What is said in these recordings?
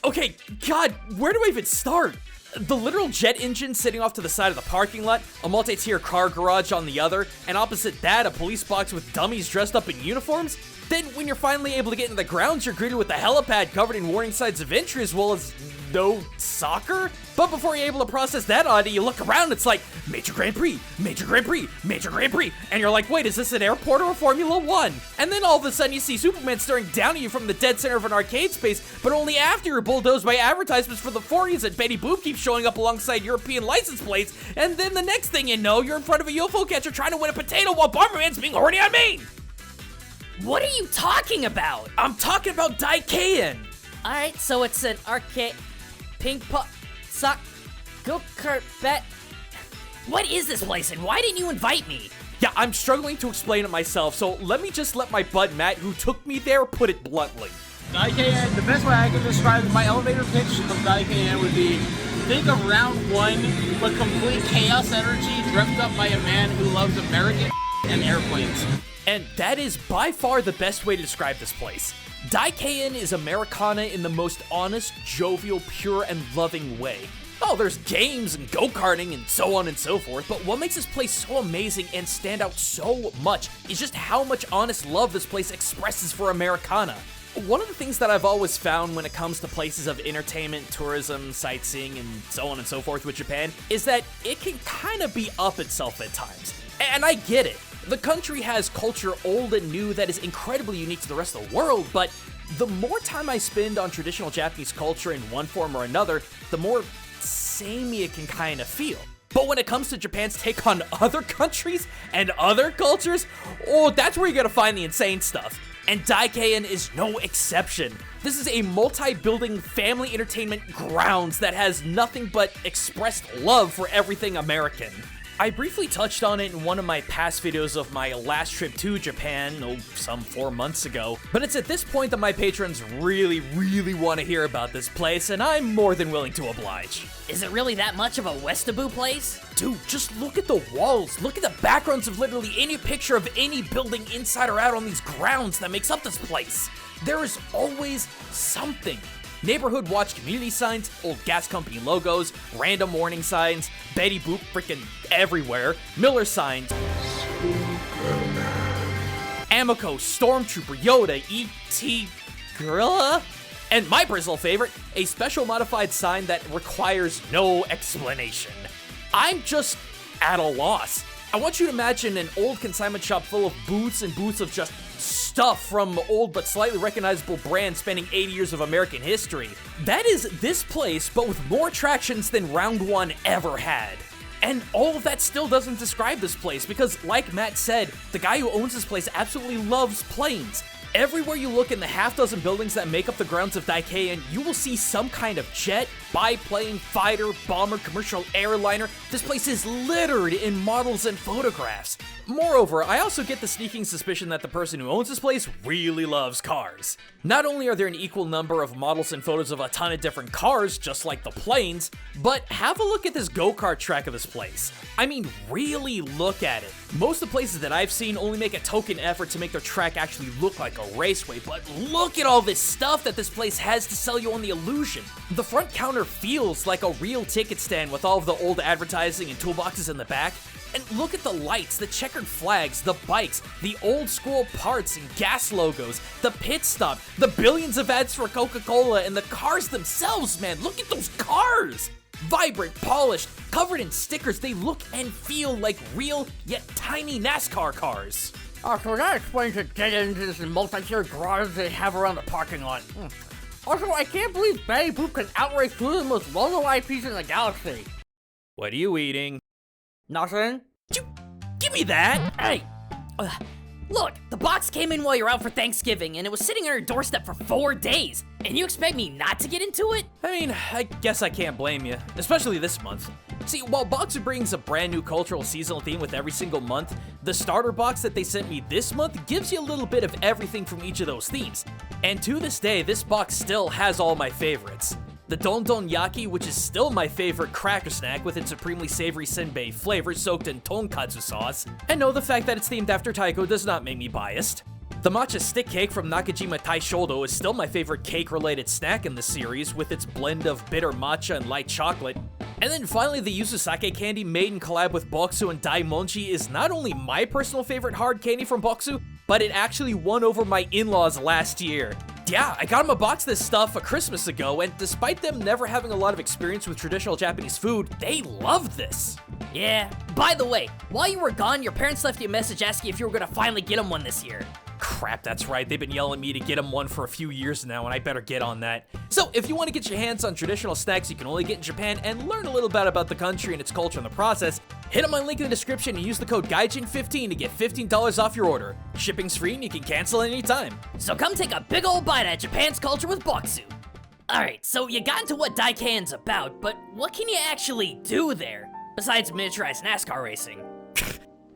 Okay, God, where do I even start? The literal jet engine sitting off to the side of the parking lot, a multi-tier car garage on the other, and opposite that, a police box with dummies dressed up in uniforms. Then, when you're finally able to get into the grounds, you're greeted with a helipad covered in warning signs of entry as well as no soccer? But before you're able to process that oddity, you look around, it's like, Major Grand Prix, Major Grand Prix, Major Grand Prix, and you're like, wait, is this an airport or a Formula One? And then all of a sudden you see Superman staring down at you from the dead center of an arcade space, but only after you're bulldozed by advertisements for the 40s and Betty Boop keeps showing up alongside European license plates, and then the next thing you know, you're in front of a UFO catcher trying to win a potato while Bomberman's being horny on me! What are you talking about? I'm talking about Gaijin! Alright, so it's an arcade, ping pong, sock, go-kart, bet. What is this place and why didn't you invite me? Yeah, I'm struggling to explain it myself, so let me just let my bud Matt, who took me there, put it bluntly. Gaijin, the best way I could describe my elevator pitch of Gaijin would be, think of round one, but complete chaos energy dreamt up by a man who loves American and airplanes. And that is by far the best way to describe this place. Gaijin is Americana in the most honest, jovial, pure, and loving way. Oh, there's games and go-karting and so on and so forth, but what makes this place so amazing and stand out so much is just how much honest love this place expresses for Americana. One of the things that I've always found when it comes to places of entertainment, tourism, sightseeing, and so on and so forth with Japan is that it can kind of be up itself at times. And I get it. The country has culture old and new that is incredibly unique to the rest of the world, but the more time I spend on traditional Japanese culture in one form or another, the more samey it can kind of feel. But when it comes to Japan's take on other countries and other cultures, oh, that's where you're gonna find the insane stuff. And Gaijin is no exception. This is a multi-building family entertainment grounds that has nothing but expressed love for everything American. I briefly touched on it in one of my past videos of my last trip to Japan, some 4 months ago, but it's at this point that my patrons really want to hear about this place, and I'm more than willing to oblige. Is it really that much of a Westaboo place? Dude, just look at the walls, look at the backgrounds of literally any picture of any building inside or out on these grounds that makes up this place. There is always something. Neighborhood watch community signs, old gas company logos, random warning signs, Betty Boop freaking everywhere, Miller signs, Amico, Stormtrooper, Yoda, E.T. Gorilla, and my personal favorite, a special modified sign that requires no explanation. I'm just at a loss. I want you to imagine an old consignment shop full of booths and booths of just stuff from old but slightly recognizable brands spanning 80 years of American history. That is this place, but with more attractions than Round 1 ever had. And all of that still doesn't describe this place because, like Matt said, the guy who owns this place absolutely loves planes. Everywhere you look in the half dozen buildings that make up the grounds of Gaijin, you will see some kind of jet, biplane, fighter, bomber, commercial airliner. This place is littered in models and photographs. Moreover, I also get the sneaking suspicion that the person who owns this place really loves cars. Not only are there an equal number of models and photos of a ton of different cars, just like the planes, but have a look at this go-kart track of this place. I mean, really look at it. Most of the places that I've seen only make a token effort to make their track actually look like a raceway, but look at all this stuff that this place has to sell you on the illusion. The front counter feels like a real ticket stand with all of the old advertising and toolboxes in the back. And look at the lights, the checkered flags, the bikes, the old school parts and gas logos, the pit stop, the billions of ads for Coca-Cola, and the cars themselves, man. Look at those cars! Vibrant, polished, covered in stickers, they look and feel like real, yet tiny NASCAR cars. So that explains the dead engines and multi-tier garages they have around the parking lot. Also, I can't believe Betty Boop can outrace two of the most logo IPs in the galaxy. What are you eating? Nothing. Give me that! Hey! Look, the box came in while you're out for Thanksgiving, and it was sitting on your doorstep for 4 days. And you expect me not to get into it? I mean, I guess I can't blame you, especially this month. See, while Boxer brings a brand new cultural seasonal theme with every single month, the starter box that they sent me this month gives you a little bit of everything from each of those themes. And to this day, this box still has all my favorites. The Don Don Yaki, which is still my favorite cracker snack with its supremely savory senbei flavor soaked in tonkatsu sauce. And no, the fact that it's themed after Taiko does not make me biased. The matcha stick cake from Nakajima Taishodo is still my favorite cake-related snack in the series, with its blend of bitter matcha and light chocolate. And then finally, the yuzu sake candy made in collab with Boxu and Daimonji is not only my personal favorite hard candy from Boxu, but it actually won over my in-laws last year. Yeah, I got them a box of this stuff a Christmas ago, and despite them never having a lot of experience with traditional Japanese food, they loved this. Yeah, by the way, while you were gone, your parents left you a message asking if you were gonna finally get them one this year. Crap, that's right. They've been yelling at me to get them one for a few years now, and I better get on that. So, if you want to get your hands on traditional snacks you can only get in Japan and learn a little bit about the country and its culture in the process, hit up my link in the description and use the code Gaijin15 to get $15 off your order. Shipping's free and you can cancel at any time. So come take a big old bite at Japan's culture with Boxu. Alright, so you got into what Daikan's about, but what can you actually do there, besides miniaturized NASCAR racing?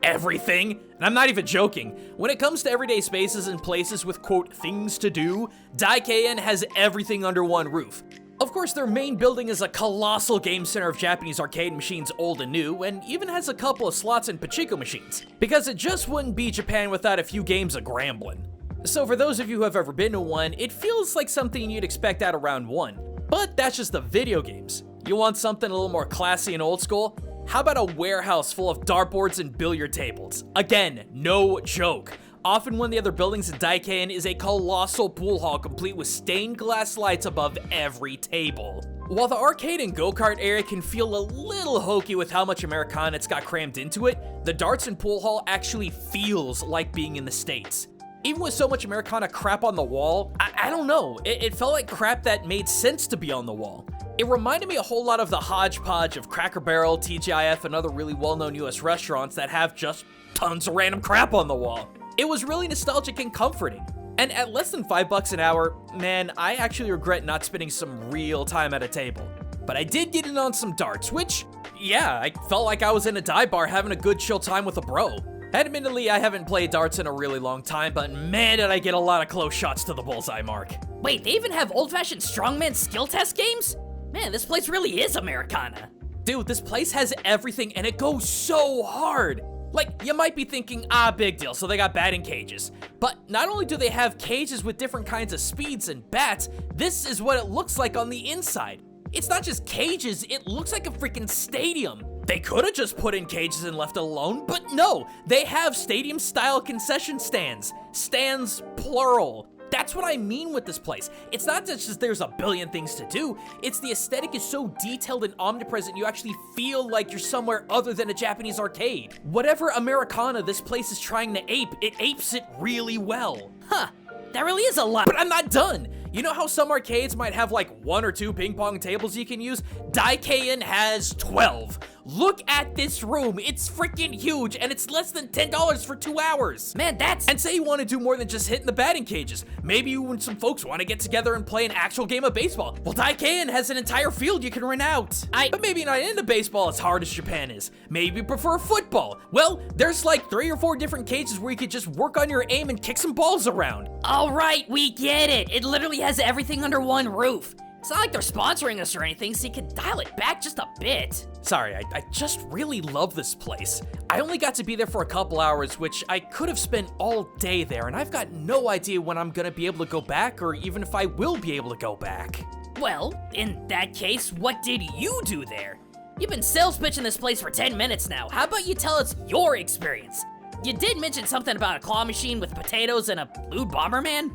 Everything. And I'm not even joking. When it comes to everyday spaces and places with, quote, things to do, Daikaen has everything under one roof. Of course, their main building is a colossal game center of Japanese arcade machines old and new, and even has a couple of slots and pachinko machines, because it just wouldn't be Japan without a few games of Gramblin'. So for those of you who have ever been to one, it feels like something you'd expect out of round one. But that's just the video games. You want something a little more classy and old school? How about a warehouse full of dartboards and billiard tables? Again, no joke. Often one of the other buildings in Daikaen is a colossal pool hall complete with stained glass lights above every table. While the arcade and go-kart area can feel a little hokey with how much Americana it's got crammed into it, the darts and pool hall actually feels like being in the States. Even with so much Americana crap on the wall, I don't know, it felt like crap that made sense to be on the wall. It reminded me a whole lot of the hodgepodge of Cracker Barrel, TGIF, and other really well-known US restaurants that have just tons of random crap on the wall. It was really nostalgic and comforting. And at less than $5 an hour, man, I actually regret not spending some real time at a table. But I did get in on some darts, which, yeah, I felt like I was in a dive bar having a good chill time with a bro. Admittedly, I haven't played darts in a really long time, but man, did I get a lot of close shots to the bullseye mark. Wait, they even have old-fashioned strongman skill test games? Man, this place really is Americana. Dude, this place has everything and it goes so hard. Like, you might be thinking, big deal, so they got batting cages. But not only do they have cages with different kinds of speeds and bats, this is what it looks like on the inside. It's not just cages, it looks like a freaking stadium. They could have just put in cages and left it alone, but no, they have stadium-style concession stands. Stands, plural. That's what I mean with this place. It's not just there's a billion things to do, it's the aesthetic is so detailed and omnipresent you actually feel like you're somewhere other than a Japanese arcade. Whatever Americana this place is trying to ape, it apes it really well. Huh, that really is a lot. But I'm not done. You know how some arcades might have like 1 or 2 ping pong tables you can use? Daikaen has 12. Look at this room, it's freaking huge, and it's less than $10 for 2 hours. Man, that's... And say you want to do more than just hitting the batting cages. Maybe you and some folks want to get together and play an actual game of baseball. Well, Daikaen has an entire field you can rent out. But maybe not into baseball as hard as Japan is. Maybe you prefer football. Well, there's like 3 or 4 different cages where you could just work on your aim and kick some balls around. All right, we get it. It literally has everything under one roof. It's not like they're sponsoring us or anything, so you can dial it back just a bit. Sorry, I just really love this place. I only got to be there for a couple hours, which I could have spent all day there, and I've got no idea when I'm gonna be able to go back, or even if I will be able to go back. Well, in that case, what did you do there? You've been sales pitching this place for 10 minutes now. How about you tell us your experience? You did mention something about a claw machine with potatoes and a blue Bomberman?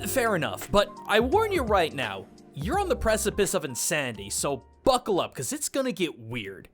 Fair enough, but I warn you right now, you're on the precipice of insanity, so buckle up, because it's gonna get weird.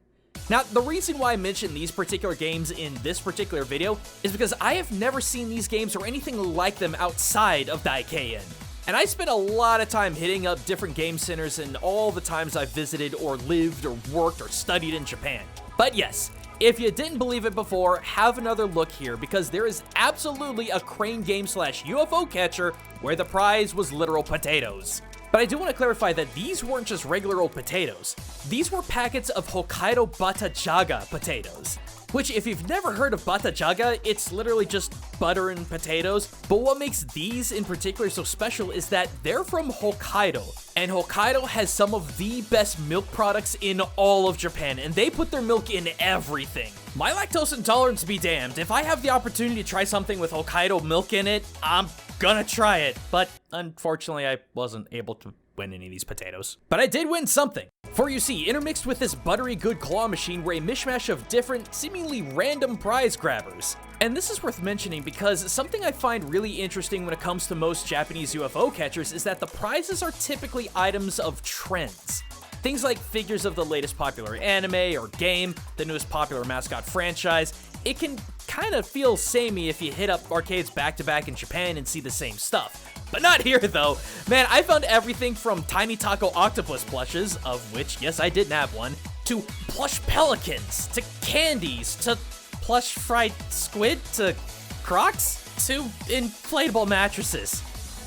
Now, the reason why I mentioned these particular games in this particular video is because I have never seen these games or anything like them outside of Daikaen. And I spent a lot of time hitting up different game centers in all the times I've visited or lived or worked or studied in Japan. But yes, if you didn't believe it before, have another look here, because there is absolutely a crane game / UFO catcher where the prize was literal potatoes. But I do want to clarify that these weren't just regular old potatoes. These were packets of Hokkaido Batajaga potatoes. which if you've never heard of batajaga, it's literally just butter and potatoes. But what makes these in particular so special is that they're from Hokkaido, and Hokkaido has some of the best milk products in all of Japan, and they put their milk in everything. My lactose intolerance be damned, if I have the opportunity to try something with Hokkaido milk in it, I'm gonna try it. But unfortunately, I wasn't able to win any of these potatoes. But I did win something. For you see, intermixed with this buttery good claw machine were a mishmash of different, seemingly random prize grabbers. And this is worth mentioning because something I find really interesting when it comes to most Japanese UFO catchers is that the prizes are typically items of trends. Things like figures of the latest popular anime or game, the newest popular mascot franchise. It can kind of feel samey if you hit up arcades back-to-back in Japan and see the same stuff. But not here, though. Man, I found everything from tiny taco octopus plushes, of which, yes, I didn't have one, to plush pelicans, to candies, to plush fried squid, to Crocs, to inflatable mattresses.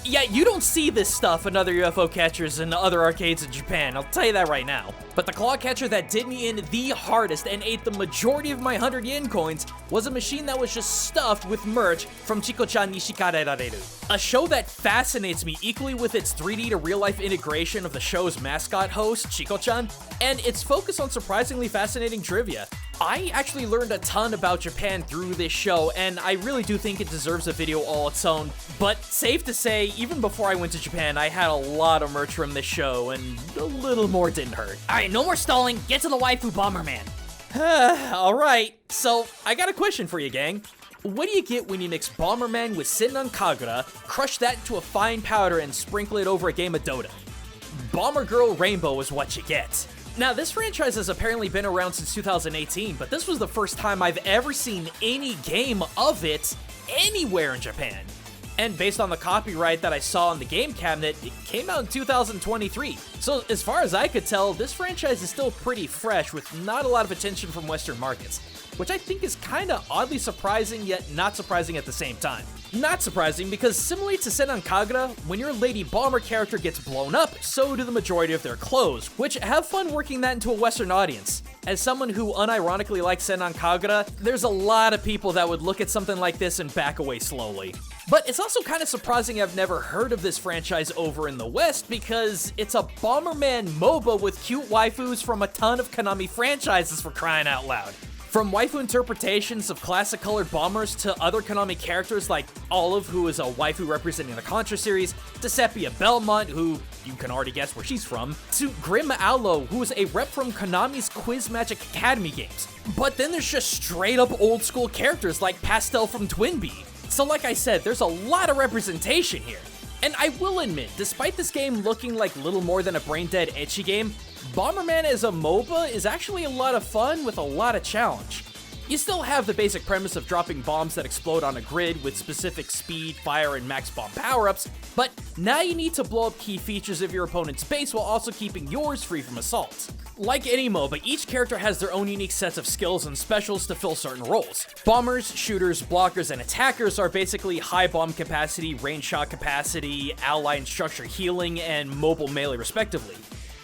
Yeah, you don't see this stuff in other UFO catchers and other arcades in Japan, I'll tell you that right now. But the claw catcher that did me in the hardest and ate the majority of my 100 yen coins was a machine that was just stuffed with merch from Chiko-chan ni Shikarareru. A show that fascinates me equally with its 3D to real-life integration of the show's mascot host, Chiko-chan, and its focus on surprisingly fascinating trivia. I actually learned a ton about Japan through this show, and I really do think it deserves a video all its own. But safe to say, even before I went to Japan, I had a lot of merch from this show, and a little more didn't hurt. Alright, no more stalling, get to the waifu Bomberman. Alright, so I got a question for you, gang. What do you get when you mix Bomberman with Senran Kagura, crush that into a fine powder, and sprinkle it over a game of Dota? Bomber Girl Rainbow is what you get. Now, this franchise has apparently been around since 2018, but this was the first time I've ever seen any game of it anywhere in Japan. And based on the copyright that I saw in the game cabinet, it came out in 2023. So as far as I could tell, this franchise is still pretty fresh with not a lot of attention from Western markets, which I think is kinda oddly surprising yet not surprising at the same time. Not surprising because similarly to Senran Kagura, when your Lady Bomber character gets blown up, so do the majority of their clothes, which have fun working that into a Western audience. As someone who unironically likes Senran Kagura, there's a lot of people that would look at something like this and back away slowly. But it's also kind of surprising I've never heard of this franchise over in the West because it's a Bomberman MOBA with cute waifus from a ton of Konami franchises, for crying out loud. From waifu interpretations of classic colored bombers to other Konami characters like Olive, who is a waifu representing the Contra series, to Sepia Belmont, who you can already guess where she's from, to Grim Allo, who is a rep from Konami's Quiz Magic Academy games. But then there's just straight up old school characters like Pastel from Twinbee. So like I said, there's a lot of representation here. And I will admit, despite this game looking like little more than a brain-dead ecchi game, Bomberman as a MOBA is actually a lot of fun with a lot of challenge. You still have the basic premise of dropping bombs that explode on a grid with specific speed, fire, and max bomb power-ups, but now you need to blow up key features of your opponent's base while also keeping yours free from assault. Like any MOBA, each character has their own unique sets of skills and specials to fill certain roles. Bombers, shooters, blockers, and attackers are basically high bomb capacity, range shot capacity, ally and structure healing, and mobile melee respectively.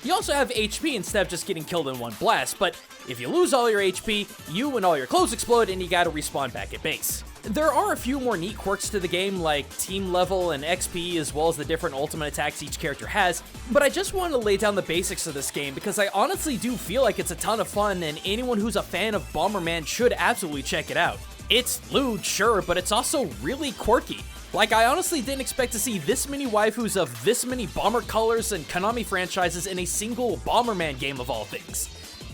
You also have HP instead of just getting killed in one blast, but if you lose all your HP, you and all your clothes explode and you gotta respawn back at base. There are a few more neat quirks to the game like team level and XP as well as the different ultimate attacks each character has, but I just wanted to lay down the basics of this game because I honestly do feel like it's a ton of fun and anyone who's a fan of Bomberman should absolutely check it out. It's lewd, sure, but it's also really quirky. Like, I honestly didn't expect to see this many waifus of this many Bomber colors and Konami franchises in a single Bomberman game of all things.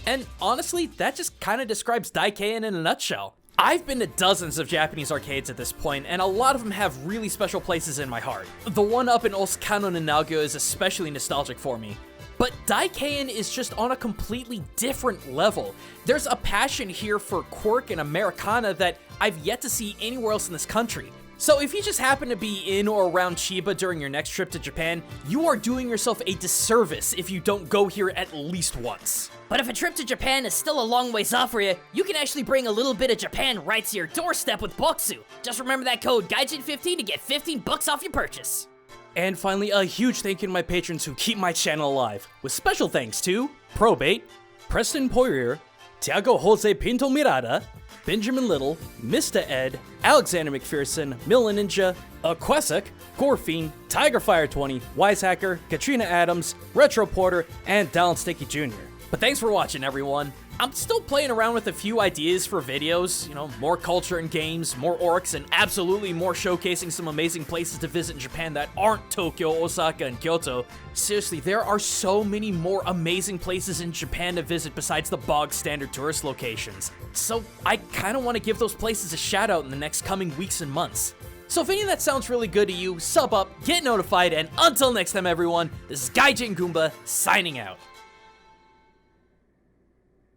And honestly, that just kinda describes Daikeien in a nutshell. I've been to dozens of Japanese arcades at this point, and a lot of them have really special places in my heart. The one up in Osakano in Nagoya is especially nostalgic for me. But Daikeien is just on a completely different level. There's a passion here for quirk and Americana that I've yet to see anywhere else in this country. So if you just happen to be in or around Chiba during your next trip to Japan, you are doing yourself a disservice if you don't go here at least once. But if a trip to Japan is still a long ways off for you, you can actually bring a little bit of Japan right to your doorstep with Boxu. Just remember that code Gaijin15 to get 15 bucks off your purchase. And finally, a huge thank you to my patrons who keep my channel alive, with special thanks to Probate, Preston Poirier, Tiago Jose Pinto Mirada, Benjamin Little, Mista Ed, Alexander McPherson, Milla Ninja, Aquesic, Gorfiend, Tigerfire20, Wisehacker, Katrina Adams, Retro Porter, and Dallin Sticky Jr. But thanks for watching, everyone. I'm still playing around with a few ideas for videos, more culture and games, more orcs, and absolutely more showcasing some amazing places to visit in Japan that aren't Tokyo, Osaka, and Kyoto. Seriously, there are so many more amazing places in Japan to visit besides the bog standard tourist locations. So I kind of want to give those places a shout out in the next coming weeks and months. So if any of that sounds really good to you, sub up, get notified, and until next time, everyone, this is Gaijin Goombah signing out.